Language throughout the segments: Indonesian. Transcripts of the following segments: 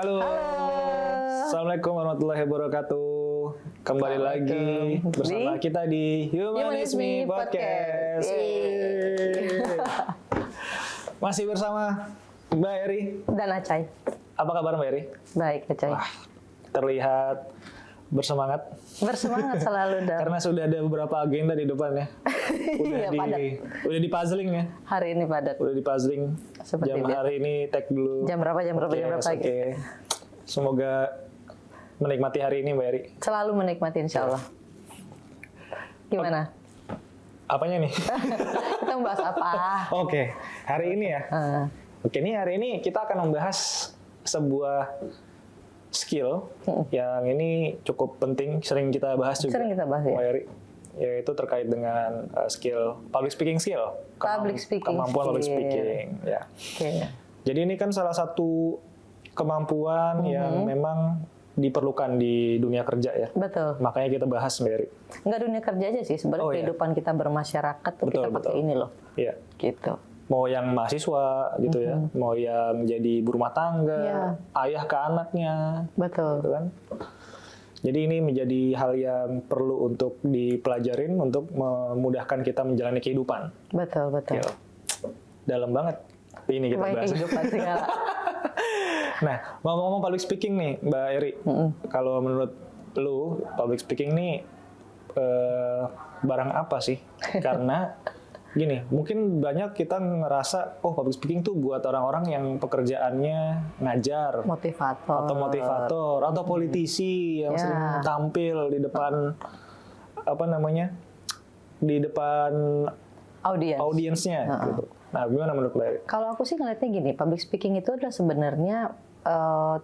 Halo. Assalamualaikum warahmatullahi wabarakatuh. Kembali lagi bersama kita di Humanisme Podcast. Masih bersama Mbak Eri dan Acai. Apa kabar Mbak Eri? Baik, Acai. Wah, terlihat bersemangat. Bersemangat selalu dan Karena sudah ada beberapa agenda di depannya. Udah di puzzling ya. Hari ini padat. Udah di puzzling. Seperti Jam biasa. hari ini tag dulu. Jam berapa? Oke. Semoga menikmati hari ini Mbak Eri. Selalu menikmati insya Allah. Gimana? Apanya nih? Kita membahas apa? Oke, hari ini ya. Oke, hari ini kita akan membahas sebuah skill yang ini cukup penting, sering kita bahas juga. Sering kita bahas ya. Mbak Eri, yaitu terkait dengan skill public speaking skill. Kemampuan public speaking. Ya. Oke. Jadi ini kan salah satu kemampuan yang memang diperlukan di dunia kerja ya. Betul. Makanya kita bahas Mbak Eri. Nggak dunia kerja aja sih, sebenarnya kehidupan kita bermasyarakat tuh Betul, kita pakai ini loh. Iya. Gitu. Mau yang mahasiswa gitu ya, mau yang jadi ibu rumah tangga, ayah ke anaknya, Betul. gitu kan. Jadi ini menjadi hal yang perlu untuk dipelajarin untuk memudahkan kita menjalani kehidupan. Betul. Gitu. Dalam banget ini kita Baik bahas. kehidupan segala. Nah, ngomong-ngomong public speaking nih, Mbak Eri, kalau menurut lu public speaking nih barang apa sih? Karena gini, mungkin banyak kita ngerasa, oh public speaking tuh buat orang-orang yang pekerjaannya ngajar, Motivator. atau politisi yang sering tampil di depan di depan audiensnya. Gitu. Nah, gimana menurut Mbak Eri? Kalau aku sih ngeliatnya gini, public speaking itu adalah sebenarnya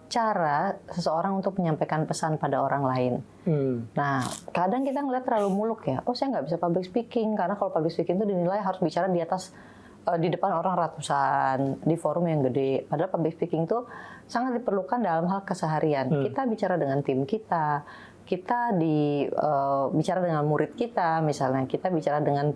cara seseorang untuk menyampaikan pesan pada orang lain. Nah, kadang kita ngeliat terlalu muluk ya. Oh, saya nggak bisa public speaking karena kalau public speaking itu dinilai harus bicara di atas di depan orang ratusan di forum yang gede. Padahal public speaking itu sangat diperlukan dalam hal keseharian. Kita bicara dengan tim kita bicara dengan murid kita, misalnya kita bicara dengan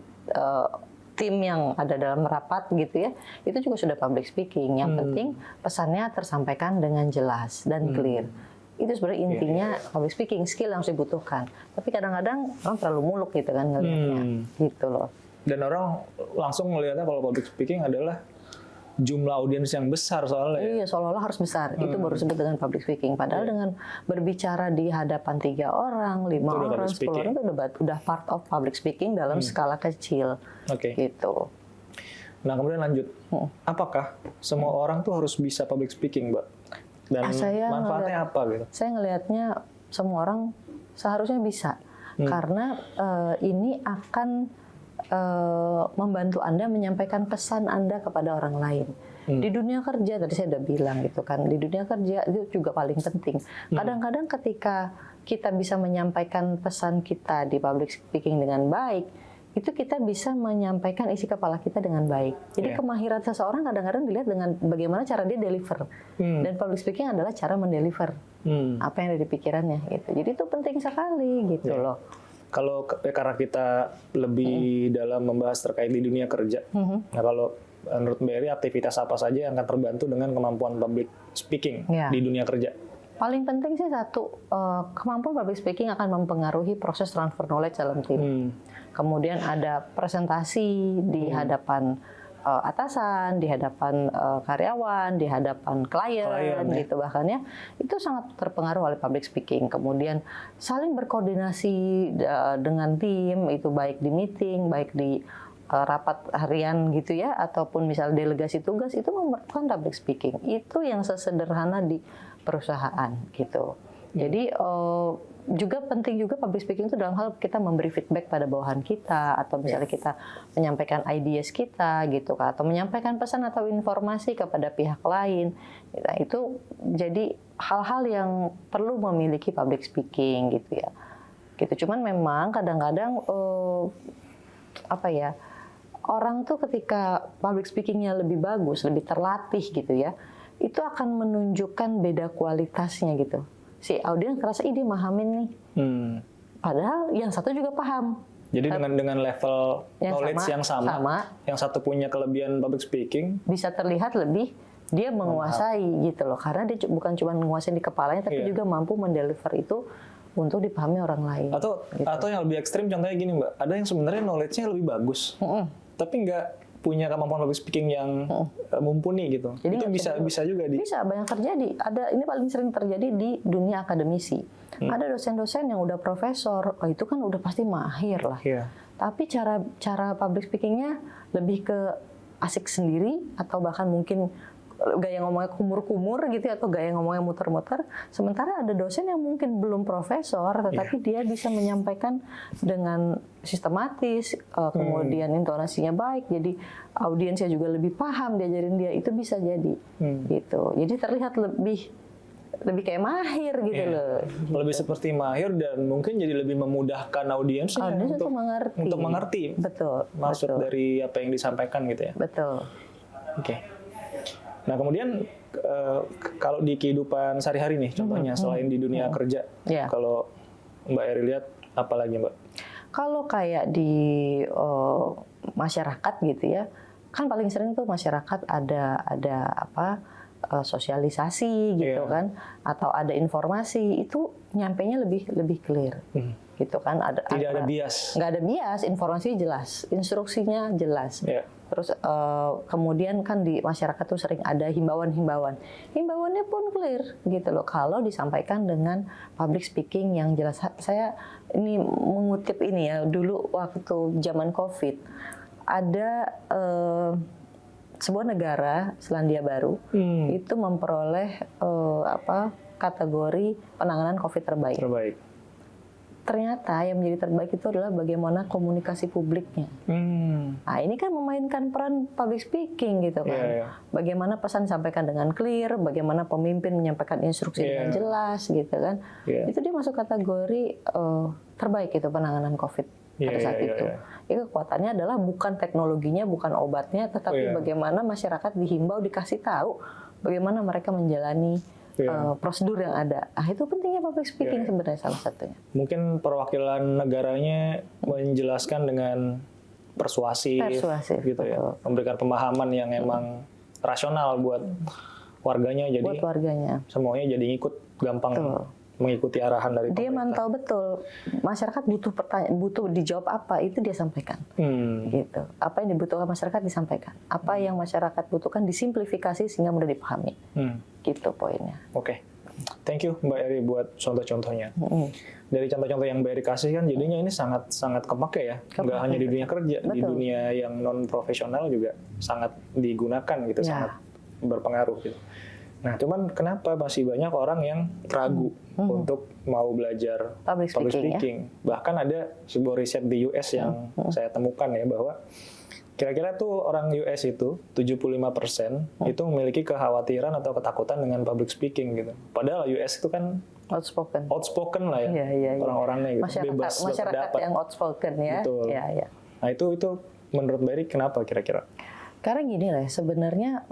tim yang ada dalam rapat gitu ya, itu juga sudah public speaking. Yang penting pesannya tersampaikan dengan jelas dan clear. Itu sebenarnya intinya public speaking, skill yang harus dibutuhkan. Tapi kadang-kadang orang terlalu muluk gitu kan ngelihatnya, gitu loh. Dan orang langsung melihatnya kalau public speaking adalah jumlah audiens yang besar soalnya. Iya, seolah-olah harus besar. Itu baru disebut dengan public speaking. Padahal dengan berbicara di hadapan 3 orang, 5 orang, 10 orang itu udah part of public speaking dalam skala kecil. Gitu. Nah, kemudian lanjut. Apakah semua orang tuh harus bisa public speaking, Mbak? Dan manfaatnya apa gitu? Saya ngelihatnya semua orang seharusnya bisa. Karena ini akan membantu Anda menyampaikan pesan Anda kepada orang lain. Di dunia kerja, tadi saya udah bilang gitu kan, di dunia kerja itu juga paling penting. Kadang-kadang ketika kita bisa menyampaikan pesan kita di public speaking dengan baik, itu kita bisa menyampaikan isi kepala kita dengan baik. Jadi kemahiran seseorang kadang-kadang dilihat dengan bagaimana cara dia deliver. Dan public speaking adalah cara mendeliver apa yang ada di pikirannya. Gitu. Jadi itu penting sekali gitu loh. Kalau karena kita lebih dalam membahas terkait di dunia kerja, nah kalau menurut Mbak Eri aktivitas apa saja yang akan terbantu dengan kemampuan public speaking di dunia kerja? Paling penting sih satu, kemampuan public speaking akan mempengaruhi proses transfer knowledge dalam tim. Kemudian ada presentasi di hadapan atasan, di hadapan karyawan, di hadapan klien gitu bahkan ya, itu sangat terpengaruh oleh public speaking. Kemudian saling berkoordinasi dengan tim, itu baik di meeting, baik di rapat harian gitu ya, ataupun misal delegasi tugas, itu memerlukan public speaking. Itu yang sesederhana di perusahaan gitu. Jadi juga penting juga public speaking itu dalam hal kita memberi feedback pada bawahan kita, atau misalnya kita menyampaikan ideas kita gitu kan, atau menyampaikan pesan atau informasi kepada pihak lain. Nah, itu jadi hal-hal yang perlu memiliki public speaking gitu ya. Gitu. Cuman memang kadang-kadang orang tuh ketika public speakingnya lebih bagus, lebih terlatih gitu ya, itu akan menunjukkan beda kualitasnya gitu. Si audiens ngerasa dia mahamin nih. Padahal yang satu juga paham. Jadi dengan level knowledge yang sama, yang satu punya kelebihan public speaking, bisa terlihat lebih dia menguasai gitu loh, karena dia bukan cuma menguasai di kepalanya, tapi juga mampu mendeliver itu untuk dipahami orang lain. Atau yang lebih ekstrim contohnya gini Mbak, ada yang sebenarnya knowledge-nya lebih bagus, tapi nggak punya kemampuan public speaking yang mumpuni gitu. Jadi itu bisa juga bisa banyak terjadi. Ini paling sering terjadi di dunia akademisi. Ada dosen-dosen yang udah profesor, itu kan udah pasti mahir lah. Tapi cara public speakingnya lebih ke asik sendiri, atau bahkan mungkin gaya ngomongnya kumur-kumur gitu, atau gaya ngomongnya muter-muter. Sementara ada dosen yang mungkin belum profesor, tetapi dia bisa menyampaikan dengan sistematis, kemudian intonasinya baik, jadi audiensnya juga lebih paham diajarin dia. Itu bisa jadi gitu. Jadi terlihat lebih kayak mahir gitu loh. Gitu. Lebih seperti mahir, dan mungkin jadi lebih memudahkan audiensnya untuk mengerti. Betul. Maksud dari apa yang disampaikan gitu ya. Betul. Oke. Nah kemudian kalau di kehidupan sehari-hari nih, contohnya selain di dunia kerja, kalau Mbak Eri lihat apa lagi Mbak? Kalau kayak di masyarakat gitu ya, kan paling sering tuh masyarakat ada apa sosialisasi gitu kan, atau ada informasi itu nyampainya lebih clear. Gitu kan, tidak ada bias. Nggak ada bias, informasi jelas, instruksinya jelas. Terus kemudian kan di masyarakat tuh sering ada himbauan-himbauannya pun clear gitu loh, kalau disampaikan dengan public speaking yang jelas. Saya ini mengutip ini ya, dulu waktu zaman COVID ada sebuah negara Selandia Baru itu memperoleh kategori penanganan COVID terbaik. Ternyata yang menjadi terbaik itu adalah bagaimana komunikasi publiknya. Nah, ini kan memainkan peran public speaking gitu kan. Bagaimana pesan disampaikan dengan clear, bagaimana pemimpin menyampaikan instruksi dengan jelas gitu kan. Itu dia masuk kategori terbaik itu penanganan COVID pada saat itu. Itu kekuatannya adalah bukan teknologinya, bukan obatnya, tetapi bagaimana masyarakat dihimbau, dikasih tahu bagaimana mereka menjalani prosedur yang ada. Itu pentingnya public speaking sebenarnya salah satunya. Mungkin perwakilan negaranya menjelaskan dengan persuasif gitu betul. Ya, memberikan pemahaman yang emang rasional buat warganya, jadi semuanya jadi ikut gampang mengikuti arahan dari pemerintah. Dia mantau betul masyarakat butuh dijawab apa, itu dia sampaikan. Gitu. Apa yang dibutuhkan masyarakat disampaikan. Apa yang masyarakat butuhkan disimplifikasi sehingga mudah dipahami. Gitu poinnya. Oke. Thank you Mbak Eri buat contoh-contohnya. Dari contoh-contoh yang Mbak Eri kasih kan jadinya ini sangat kepake ya. Nggak hanya di dunia kerja, di dunia yang non profesional juga sangat digunakan gitu, sangat berpengaruh gitu. Nah, cuman kenapa masih banyak orang yang ragu untuk mau belajar public speaking? Bahkan ada sebuah riset di US yang saya temukan ya, bahwa kira-kira tuh orang US itu 75% itu memiliki kekhawatiran atau ketakutan dengan public speaking gitu. Padahal US itu kan outspoken lah ya, orang-orangnya gitu, bebas masyarakat yang outspoken ya. Betul. Nah itu menurut Mbak Eri kenapa kira-kira? Karena gini lah, sebenarnya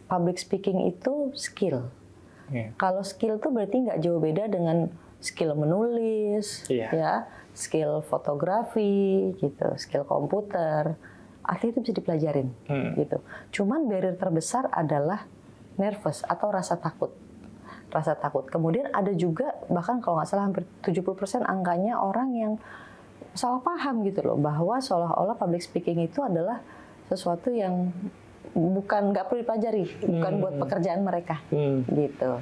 public speaking itu skill. Kalau skill tuh berarti nggak jauh beda dengan skill menulis, ya, skill fotografi, gitu, skill komputer. Artinya itu bisa dipelajarin, gitu. Cuman barrier terbesar adalah nervous atau rasa takut. Rasa takut. Kemudian ada juga, bahkan kalau nggak salah hampir 70% angkanya orang yang salah paham gitu loh, bahwa seolah-olah public speaking itu adalah sesuatu yang nggak perlu dipelajari, bukan buat pekerjaan mereka, gitu.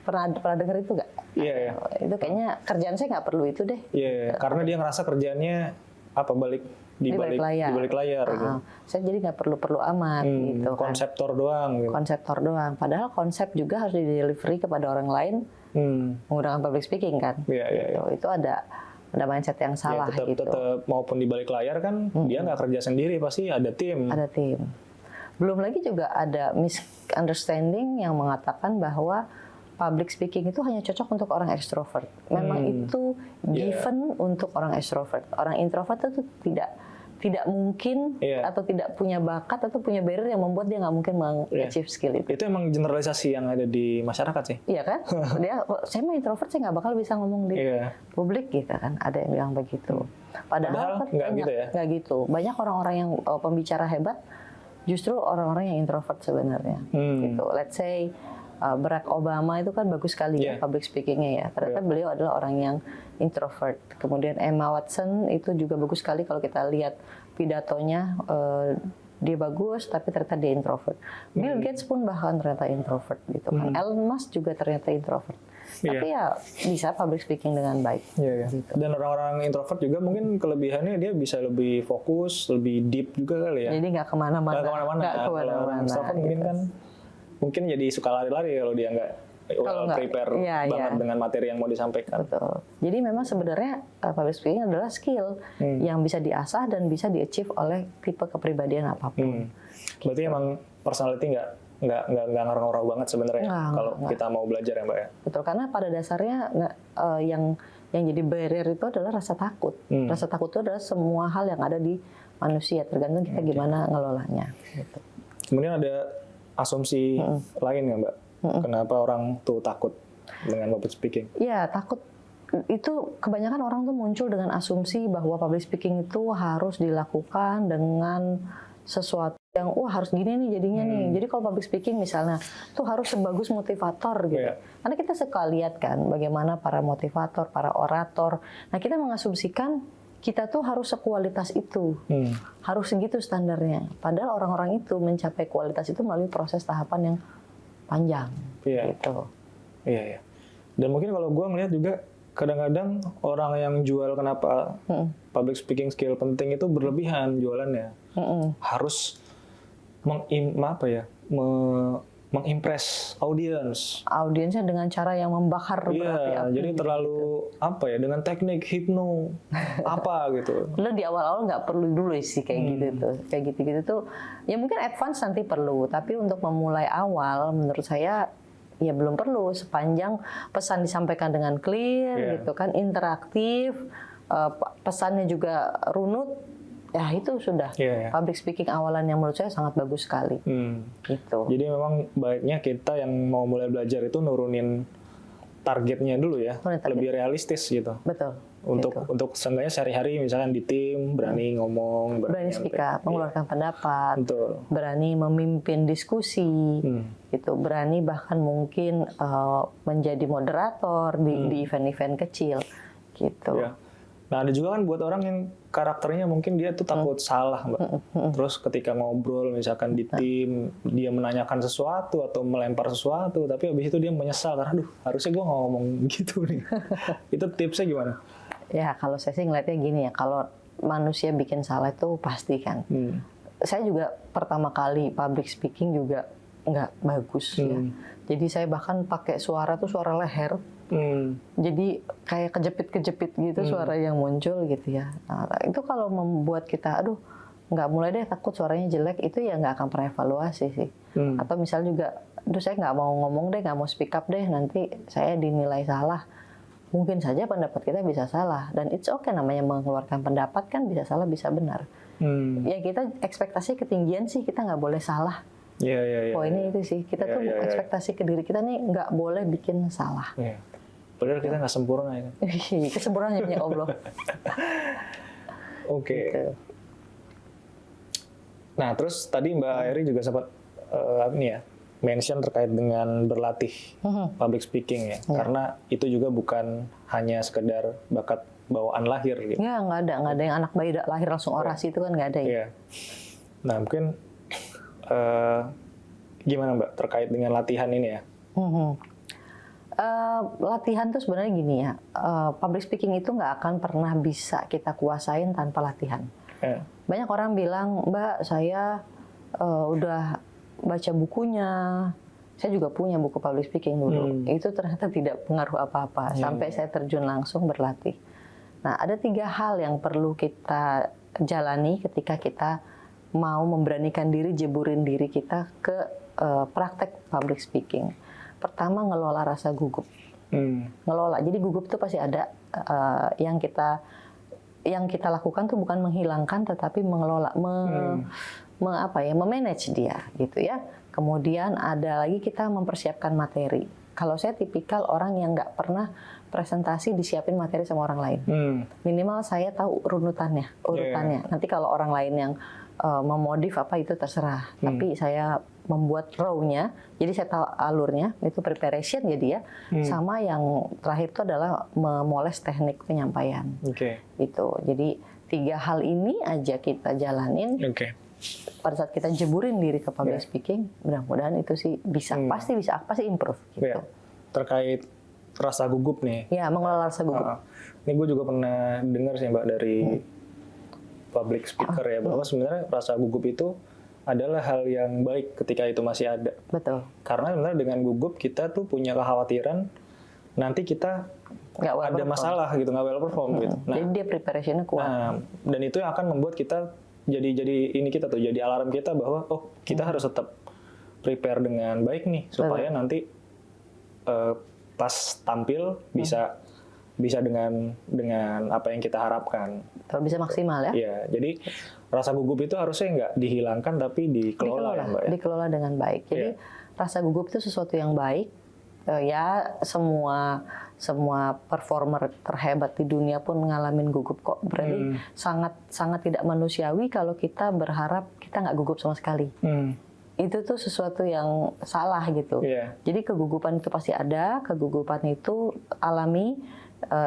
Pernah dengar itu nggak? Iya. Itu kayaknya kerjaan saya nggak perlu itu deh. Iya, karena dia ngerasa kerjaannya di balik layar. Gitu. Saya jadi nggak perlu amat, gitu. Konseptor doang. Gitu. Konseptor doang. Padahal konsep juga harus di-delivery kepada orang lain menggunakan public speaking kan. Gitu. Itu ada mindset yang salah gitu. Tetap maupun di balik layar kan dia nggak kerja sendiri, pasti ada tim. Belum lagi juga ada misunderstanding yang mengatakan bahwa public speaking itu hanya cocok untuk orang ekstrovert. Memang itu given untuk orang ekstrovert. Orang introvert itu tidak mungkin atau tidak punya bakat atau punya barrier yang membuat dia nggak mungkin mengachieve skill itu. Itu emang generalisasi yang ada di masyarakat sih. Iya kan? Saya mah introvert, saya nggak bakal bisa ngomong di publik gitu kan. Ada yang bilang begitu. Padahal nggak gitu ya? Nggak gitu. Banyak orang-orang yang pembicara hebat justru orang-orang yang introvert sebenarnya. Gitu. Let's say Barack Obama itu kan bagus sekali ya public speakingnya ya. Ternyata beliau adalah orang yang introvert. Kemudian Emma Watson itu juga bagus sekali kalau kita lihat pidatonya. Dia bagus, tapi ternyata dia introvert. Bill Gates pun bahkan ternyata introvert gitu kan. Elon Musk juga ternyata introvert. Tapi ya bisa public speaking dengan baik. Gitu. Dan orang-orang introvert juga mungkin kelebihannya dia bisa lebih fokus, lebih deep juga kali ya. Jadi nggak kemana-mana. Kalau introvert mungkin kan mungkin jadi suka lari-lari kalau dia nggak prepare banget dengan materi yang mau disampaikan. Betul. Jadi memang sebenarnya public speaking adalah skill yang bisa diasah dan bisa di-achieve oleh tipe kepribadian apapun. Berarti emang personality nggak ngaruh-ngaruh banget sebenarnya kalau kita mau belajar ya Mbak ya. Betul, karena pada dasarnya yang jadi barrier itu adalah rasa takut. Rasa takut itu adalah semua hal yang ada di manusia, tergantung kita gimana ngelolanya. Gitu. Kemudian ada asumsi lain nggak Mbak? Kenapa orang tuh takut dengan public speaking? Ya, takut itu kebanyakan orang tuh muncul dengan asumsi bahwa public speaking itu harus dilakukan dengan sesuatu yang harus gini nih jadinya nih. Jadi kalau public speaking misalnya tuh harus sebagus motivator gitu. Karena kita suka lihat kan bagaimana para motivator, para orator. Nah, kita mengasumsikan kita tuh harus sekualitas itu. Harus segitu standarnya. Padahal orang-orang itu mencapai kualitas itu melalui proses tahapan yang panjang, gitu. Iya. Dan mungkin kalau gue melihat juga kadang-kadang orang yang jual kenapa public speaking skill penting itu berlebihan jualannya. Harus mengimpress audiensnya dengan cara yang membakar berapi-api. Jadi terlalu dengan teknik hipno gitu. Lo di awal-awal nggak perlu dulu sih kayak gitu tuh. Ya mungkin advance nanti perlu, tapi untuk memulai awal menurut saya ya belum perlu sepanjang pesan disampaikan dengan clear gitu kan, interaktif, pesannya juga runut. Ya itu sudah public speaking awalan yang menurut saya sangat bagus sekali. Gitu. Jadi memang baiknya kita yang mau mulai belajar itu nurunin targetnya dulu ya, lebih realistis gitu. Betul. Untuk seenggaknya sehari-hari misalkan di tim berani ngomong, berani speak up, mengeluarkan pendapat, berani memimpin diskusi, gitu, berani bahkan mungkin menjadi moderator di event-event kecil, gitu. Nah ada juga kan buat orang yang karakternya mungkin dia tuh takut salah Mbak. Terus ketika ngobrol misalkan di tim dia menanyakan sesuatu atau melempar sesuatu, tapi habis itu dia menyesal karena aduh harusnya gue ngomong gitu nih. Itu tipsnya gimana? Ya kalau saya sih ngeliatnya gini ya, kalau manusia bikin salah itu pasti kan. Saya juga pertama kali public speaking juga nggak bagus ya. Jadi saya bahkan pakai suara tuh suara leher. Jadi kayak kejepit-kejepit gitu suara yang muncul gitu ya. Nah, itu kalau membuat kita, nggak mulai deh takut suaranya jelek, itu ya nggak akan pernah evaluasi sih. Atau misal juga, saya nggak mau ngomong deh, nggak mau speak up deh, nanti saya dinilai salah. Mungkin saja pendapat kita bisa salah, dan it's okay namanya mengeluarkan pendapat kan bisa salah bisa benar. Ya kita ekspektasi ketinggian sih, kita nggak boleh salah. Poinnya itu sih, kita tuh ekspektasi ke diri kita nih nggak boleh bikin salah. Padahal kita nggak sempurna ya. Kesempurnaan punya Allah. Oke. Nah terus tadi Mbak Airi juga sempat mention terkait dengan berlatih public speaking ya. Karena itu juga bukan hanya sekedar bakat bawaan lahir gitu. Ya nggak ada yang anak bayi lahir langsung orasi itu kan nggak ada ya. Nah mungkin gimana Mbak terkait dengan latihan ini ya? Latihan tuh sebenarnya gini ya, public speaking itu nggak akan pernah bisa kita kuasain tanpa latihan. Banyak orang bilang, Mbak saya udah baca bukunya, saya juga punya buku public speaking dulu, itu ternyata tidak pengaruh apa-apa sampai saya terjun langsung berlatih. Nah ada 3 hal yang perlu kita jalani ketika kita mau memberanikan diri, jeburin diri kita ke praktek public speaking. Pertama, ngelola rasa gugup. Ngelola. Jadi gugup itu pasti ada. Yang kita lakukan tuh bukan menghilangkan, tetapi mengelola, memanage dia, gitu ya. Kemudian ada lagi kita mempersiapkan materi. Kalau saya tipikal orang yang nggak pernah presentasi disiapin materi sama orang lain. Minimal saya tahu urutannya. Nanti kalau orang lain yang memodif apa itu terserah. Tapi saya membuat raw-nya, jadi saya tahu alurnya, itu preparation jadi ya. Sama yang terakhir itu adalah memoles teknik penyampaian. Gitu. Jadi 3 hal ini aja kita jalanin. Pada saat kita jeburin diri ke public speaking, mudah-mudahan itu sih bisa, pasti improve gitu. Terkait rasa gugup nih. Ya, mengelola rasa gugup. Ini gue juga pernah dengar sih Mbak dari public speaker ya, bahwa sebenarnya rasa gugup itu adalah hal yang baik ketika itu masih ada. Betul. Karena sebenarnya dengan gugup kita tuh punya kekhawatiran nanti kita ada masalah gitu, nggak well perform gitu. Nah, jadi dia preparationnya kuat. Nah, dan itu yang akan membuat kita jadi alarm kita bahwa kita harus tetap prepare dengan baik nih supaya nanti pas tampil bisa dengan apa yang kita harapkan. Kalau bisa maksimal ya. Iya, jadi rasa gugup itu harusnya nggak dihilangkan tapi dikelola ya, Mbak. Dikelola dengan baik. Jadi rasa gugup itu sesuatu yang baik. Ya semua performer terhebat di dunia pun ngalamin gugup kok. Berarti sangat tidak manusiawi kalau kita berharap kita nggak gugup sama sekali. Itu tuh sesuatu yang salah gitu. Jadi kegugupan itu pasti ada. Kegugupan itu alami.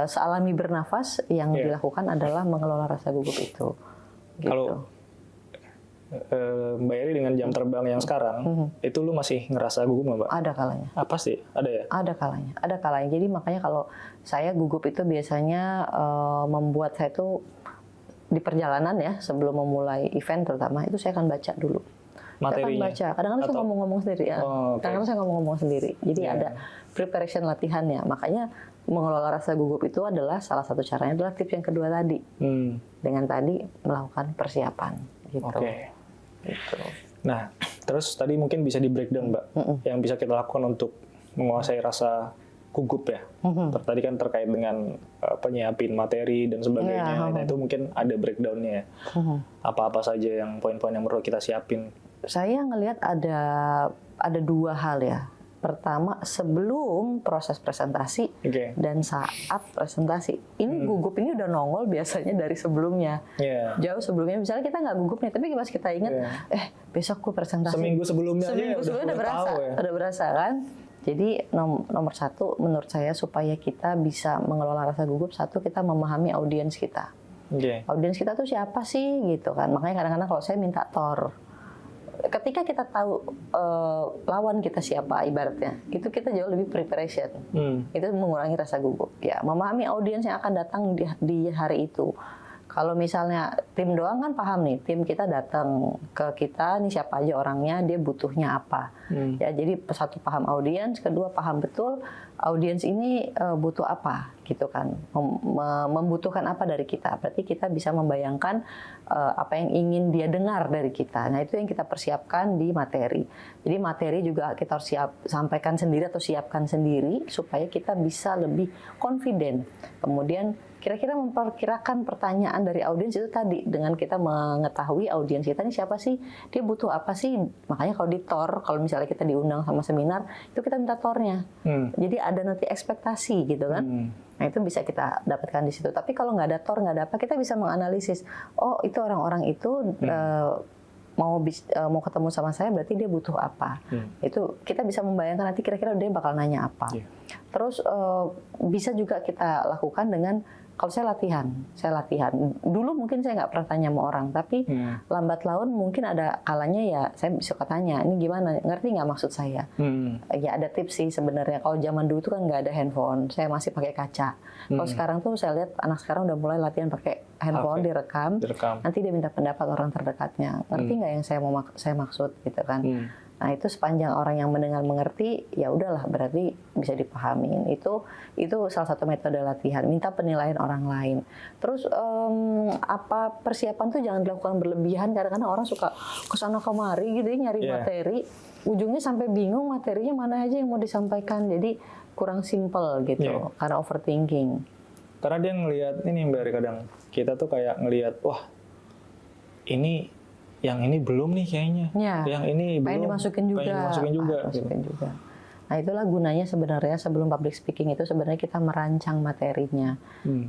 Sealami bernafas yang dilakukan adalah mengelola rasa gugup itu. Gitu. Kalau Mbak Eri dengan jam terbang yang sekarang, itu lu masih ngerasa gugup nggak, Mbak? Ada kalanya. Apa sih? Ada ya? Ada kalanya. Jadi makanya kalau saya gugup itu biasanya membuat saya tuh di perjalanan ya, sebelum memulai event terutama, itu saya akan baca dulu. Materinya? Saya akan baca. Kadang-kadang saya ngomong-ngomong sendiri ya. Kadang-kadang saya ngomong-ngomong sendiri. Jadi ada preparation latihannya. Makanya mengelola rasa gugup itu adalah salah satu caranya adalah tips yang kedua tadi. Dengan tadi melakukan persiapan gitu. Gitu. Nah, terus tadi mungkin bisa di breakdown, Mbak, yang bisa kita lakukan untuk menguasai rasa gugup ya. Tadi kan terkait dengan penyiapin materi dan sebagainya. Nah, itu mungkin ada breakdownnya ya. Apa-apa saja yang poin-poin yang perlu kita siapin? Saya ngelihat ada 2 hal ya. Pertama, sebelum proses presentasi dan saat presentasi. Ini gugup ini udah nongol biasanya dari sebelumnya. Jauh sebelumnya. Misalnya kita nggak gugup nih, tapi pas kita ingat, besok gue presentasi. Seminggu sebelumnya udah berasa. Udah berasa kan? Jadi nomor 1 menurut saya supaya kita bisa mengelola rasa gugup, 1 kita memahami audiens kita. Audiens kita tuh siapa sih gitu kan? Makanya kadang-kadang kalau saya minta tour. Ketika kita tahu lawan kita siapa ibaratnya, itu kita jauh lebih preparation. Itu mengurangi rasa gugup. Ya, memahami audiens yang akan datang di hari itu. Kalau misalnya tim doang kan paham nih, tim kita datang ke kita, nih siapa aja orangnya, dia butuhnya apa. Ya, jadi 1 paham audiens, 2 paham betul audiens ini butuh apa gitu kan, membutuhkan apa dari kita. Berarti kita bisa membayangkan apa yang ingin dia dengar dari kita. Nah, itu yang kita persiapkan di materi. Jadi materi juga kita harus sampaikan sendiri atau siapkan sendiri supaya kita bisa lebih confident. Kemudian kira-kira memperkirakan pertanyaan dari audiens itu tadi, dengan kita mengetahui audiens kita ini siapa sih, dia butuh apa sih. Makanya kalau di TOR, kalau misalnya kita diundang sama seminar, itu kita minta TOR-nya. Jadi ada nanti ekspektasi gitu kan. Nah, itu bisa kita dapatkan di situ. Tapi kalau nggak ada TOR, nggak ada apa, kita bisa menganalisis, oh itu orang-orang itu mau ketemu sama saya, berarti dia butuh apa. Itu kita bisa membayangkan nanti kira-kira dia bakal nanya apa. Terus bisa juga kita lakukan dengan, kalau saya latihan. Dulu mungkin saya nggak pernah tanya sama orang, tapi lambat laun mungkin ada kalanya ya saya bisa tanya, ini gimana, ngerti nggak maksud saya? Ya ada tips sih sebenarnya. Kalau zaman dulu tuh kan nggak ada handphone, saya masih pakai kaca. Kalau sekarang tuh saya lihat anak sekarang udah mulai latihan pakai handphone, direkam. Nanti dia minta pendapat orang terdekatnya, ngerti nggak yang saya maksud gitu kan? Nah, itu sepanjang orang yang mendengar mengerti, ya udahlah, berarti bisa dipahamin. Itu salah satu metode latihan. Minta penilaian orang lain. Terus apa persiapan tuh jangan dilakukan berlebihan. Kadang-kadang orang suka kesana kemari gitu nyari materi. Ujungnya sampai bingung materinya mana aja yang mau disampaikan. Jadi kurang simple gitu karena overthinking. Karena dia ngelihat ini Mbak Eri, kadang kita tuh kayak ngelihat, wah yang ini belum nih kayaknya, yang ini belum, dimasukin juga. Gitu. Nah, itulah gunanya sebenarnya sebelum public speaking itu sebenarnya kita merancang materinya.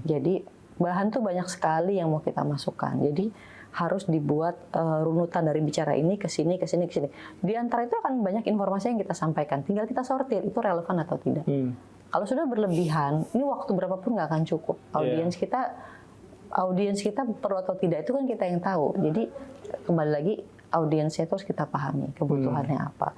Jadi bahan tuh banyak sekali yang mau kita masukkan. Jadi harus dibuat runutan dari bicara ini ke sini, ke sini, ke sini. Di antara itu akan banyak informasi yang kita sampaikan. Tinggal kita sortir itu relevan atau tidak. Kalau sudah berlebihan, ini waktu berapapun nggak akan cukup. Audiens kita perlu atau tidak itu kan kita yang tahu. Jadi kembali lagi audiensnya itu harus kita pahami kebutuhannya apa.